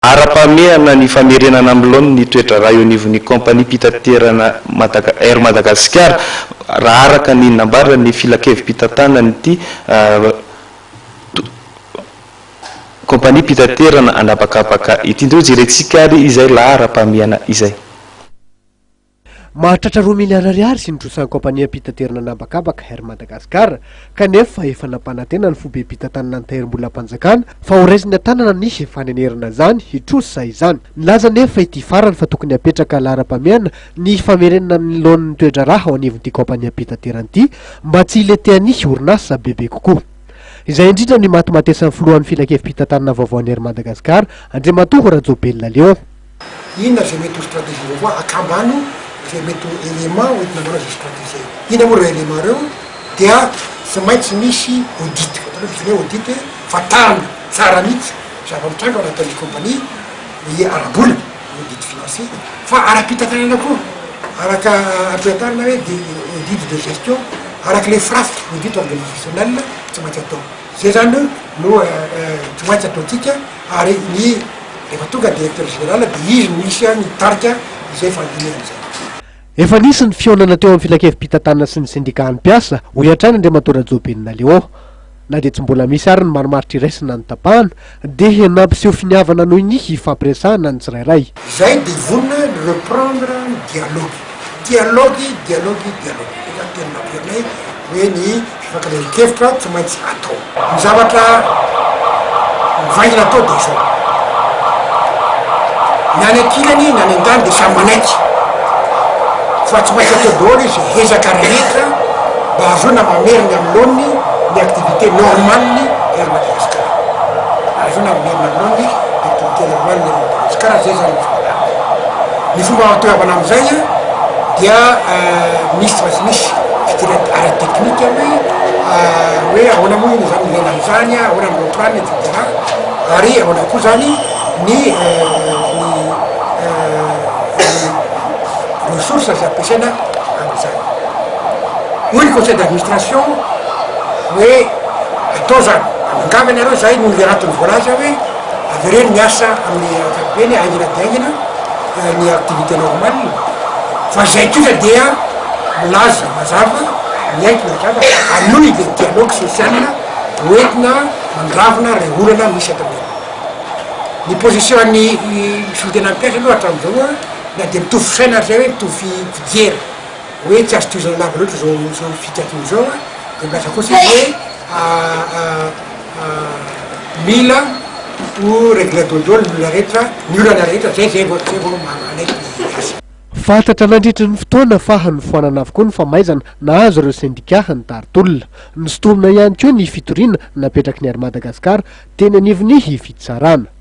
ara-pameana ny famerenana am'lony ny toetra raha eo anivon'ny kompania mpitaterana Air Madagascar raha araka ny nambara ny filakevim-pitantanany ity kompania mpitaterana anapakapaka ity ndreo jerentsika ary izay la ara-pameana izay mahatratra 2 miliona ariary sy nidrosan'ny kompania mpitaterana nabakabaka Air Madagascar kanefa efa nampanantena ny fobe mpitantanana nitaherim-bola mpanjakana fa horaiziny tanana nisy fanenerana zany hitrosa izany nilaza nefa ity farany fa tokony apetraka lara-pameana ny famerenana ny laon'ny toedra raha ao anivon'ity kompania mpitaterana ity mba tsy ileteanisy orinasa bebe kokoa izay indrindra ny matimatesan'ny filohan'ny filakevim-pitantanana vaovaon'ny Air Madagascar Andriamatoa Rajobelona Léon inona zay mety ho stratégie vaovao akambano zay mety ho élément hoentina manao zay stratégie ina moa reo élément reo dia tsy maintsy misy audit fatanaoe audit hoe fatarina tsara mihitsy zava-mitranga ao anatin'ny kompania ny ara-bola audit financier fa ara-pitantanana koa araka ampitanana hoe de audit de gestion araka le frasque audit organisationnel tsy maintsy atao zay zany no tsy maintsy ataotsika ary ny efa tonga directeur général de izy misy ny tarika izay fandinian'izay efa nisy ny fionana teo amin'ny filakevim-pitantanana sy ny sindika mpiasa ho iatrany Andriamatoa Rajobelona Léon na dia tsy mbola misy ary ny marimaritra iraisina ny tapahana dia nampiseho finiavana noho ny hifampiresahana ny tsirairay zay de vonina reprendre dialogue eka teny nampianay hoe ny fifankanenan-kevitra tsy maintsy atao ny zavatra vaingina atao de zao ny any ankilany ny any an-dany de samy manaiky fa tsy maintsy atao daholo izy hezaka rehetra mba azona mamerina am'lony ny activité normalny Air Madagascar azona mamerina am'lony activité normalny Air Madagascar zay zany ny fomba atoavana am'izay dia misy tsy maintsy misy fitirany arrêt technique hoe ahoana moa iny zany ilaina am'izany ahoana am'roprany etc ary ahoana koa zany ny ressources zay ampiasaina am'izany hoy ny conseil d'administration hoe atao zany amangava nareo zay no le anatiny voalaza hoe avereny miasa amin'ny atabeny aingina de aingina ny activité normale fa zay kosa dia milaza mazava miaikina mazava anoy le dialogue social hoentina mandravina re olana misy atamena ny position ny fitena ampiasa aloha hatram'izao na de mitovy fisaina zay hoe mitovy fidiera hoe tsy azo toizana lava loatra zao fikaky zao de milaza kosa hoe mila ho régler dodolo ny olona rehetra ny olana rehetra zay vao manaiky asa fantatra nandritry ny fotoana fahany foanana avokoa ny famaizana nahazo ireo sindika ny taritolona ny sotomina ihany koa ny fitoriana napetraky ny Air Madagascar teny anivony hifitsarana